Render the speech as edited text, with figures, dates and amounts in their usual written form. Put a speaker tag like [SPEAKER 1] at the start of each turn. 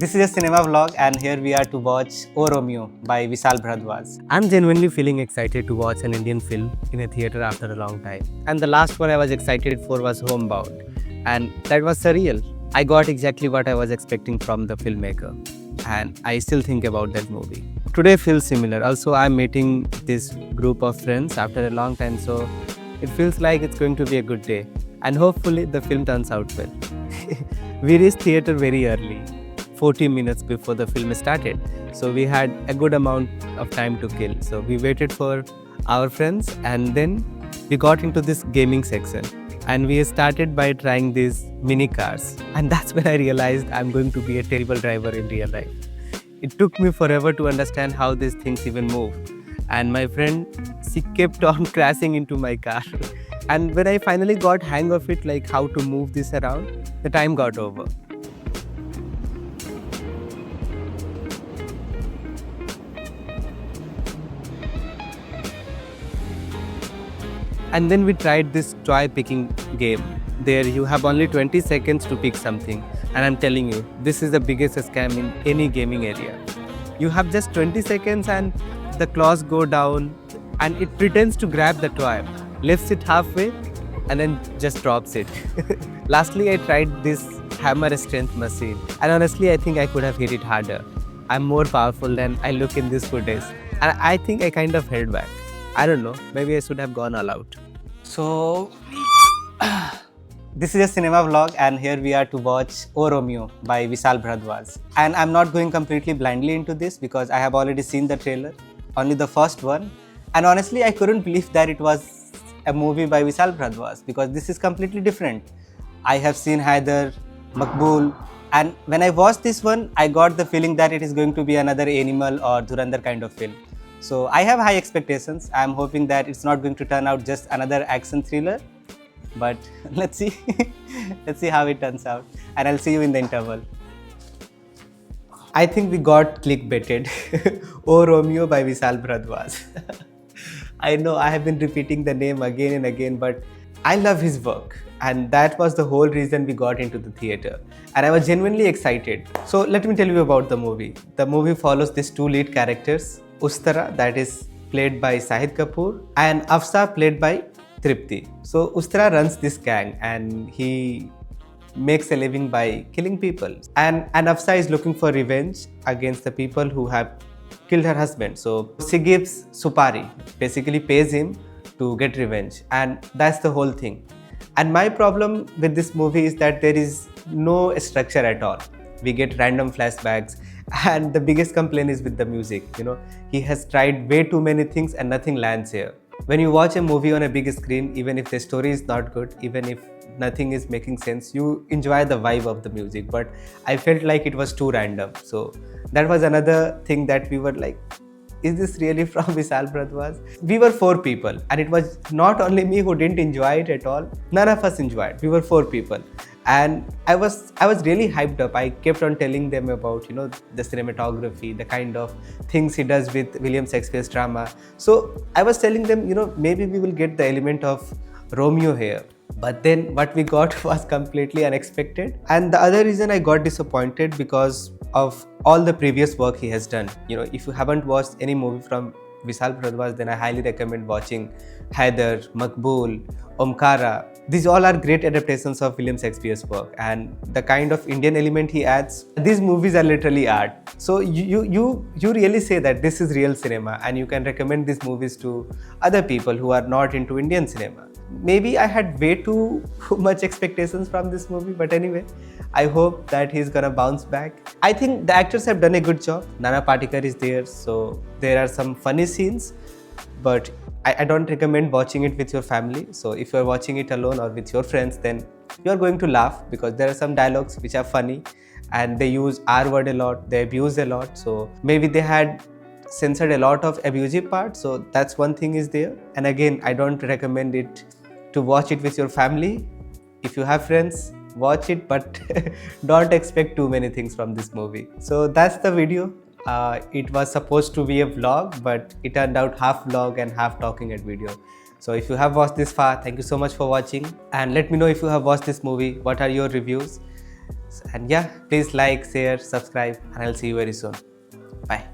[SPEAKER 1] This is a cinema vlog and here we are to watch O Romeo by Vishal Bharadwaj.
[SPEAKER 2] I'm genuinely feeling excited to watch an Indian film in a theatre after a long time. And the last one I was excited for was Homebound. And that was surreal. I got exactly what I was expecting from the filmmaker. And I still think about that movie. Today feels similar. Also, I'm meeting this group of friends after a long time, so it feels like it's going to be a good day. And hopefully the film turns out well. We reached theatre very early, 40 minutes before the film started. So we had a good amount of time to kill. So we waited for our friends and then we got into this gaming section. And we started by trying these mini cars. And that's when I realized I'm going to be a terrible driver in real life. It took me forever to understand how these things even move. And my friend, she kept on crashing into my car. And when I finally got hang of it, like how to move this around, the time got over. And then we tried this toy picking game. There you have only 20 seconds to pick something. And I'm telling you, this is the biggest scam in any gaming area. You have just 20 seconds and the claws go down and it pretends to grab the toy, lifts it halfway and then just drops it. Lastly, I tried this hammer strength machine. And honestly, I think I could have hit it harder. I'm more powerful than I look in this footage. And I think I kind of held back. I don't know, maybe I should have gone all out.
[SPEAKER 1] So, this is a cinema vlog and here we are to watch O Romeo by Vishal Bharadwaj. And I'm not going completely blindly into this because I have already seen the trailer, only the first one. And honestly, I couldn't believe that it was a movie by Vishal Bharadwaj because this is completely different. I have seen Haider, Makbul, and when I watched this one, I got the feeling that it is going to be another Animal or Dhurandhar kind of film. So I have high expectations. I'm hoping that it's not going to turn out just another action thriller. But let's see. Let's see how it turns out. And I'll see you in the interval. I think we got clickbaited. O Romeo by Vishal Bharadwaj. I know I have been repeating the name again and again, but I love his work. And that was the whole reason we got into the theatre. And I was genuinely excited. So let me tell you about the movie. The movie follows these two lead characters. Ustara, that is played by Shahid Kapoor, and Afsa, played by Tripti. So Ustara runs this gang and he makes a living by killing people. And Afsa is looking for revenge against the people who have killed her husband. So she gives Supari, basically pays him to get revenge. And that's the whole thing. And my problem with this movie is that there is no structure at all. We get random flashbacks. And the biggest complaint is with the music. He has tried way too many things and nothing lands here. When you watch a movie on a big screen, even if the story is not good, even if nothing is making sense, you enjoy the vibe of the music. But I felt like it was too random. So that was another thing that we were like, is this really from Vishal Bharadwaj? We were 4 people and it was not only me who didn't enjoy it at all. None of us enjoyed. We were 4 people. And I was really hyped up. I kept on telling them about, the cinematography, the kind of things he does with William Shakespeare's drama. So I was telling them, maybe we will get the element of Romeo here. But then what we got was completely unexpected. And the other reason I got disappointed because of all the previous work he has done. If you haven't watched any movie from Vishal Bharadwaj, then I highly recommend watching Haider, Makbul, Omkara. These all are great adaptations of William Shakespeare's work, and the kind of Indian element he adds, these movies are literally art. So you really say that this is real cinema and you can recommend these movies to other people who are not into Indian cinema. Maybe I had way too much expectations from this movie, but anyway, I hope that he's gonna bounce back. I think the actors have done a good job. Nana Patekar is there, so there are some funny scenes, but I don't recommend watching it with your family. So if you're watching it alone or with your friends, then you're going to laugh because there are some dialogues which are funny and they use R word a lot, they abuse a lot. So maybe they had censored a lot of abusive parts. So that's one thing is there. And again, I don't recommend it to watch it with your family. If you have friends, watch it, but don't expect too many things from this movie. So that's the video. It was supposed to be a vlog, but it turned out half vlog and half talking at video. So if you have watched this far, thank you so much for watching. And let me know if you have watched this movie, what are your reviews? And yeah, please like, share, subscribe, and I'll see you very soon. Bye.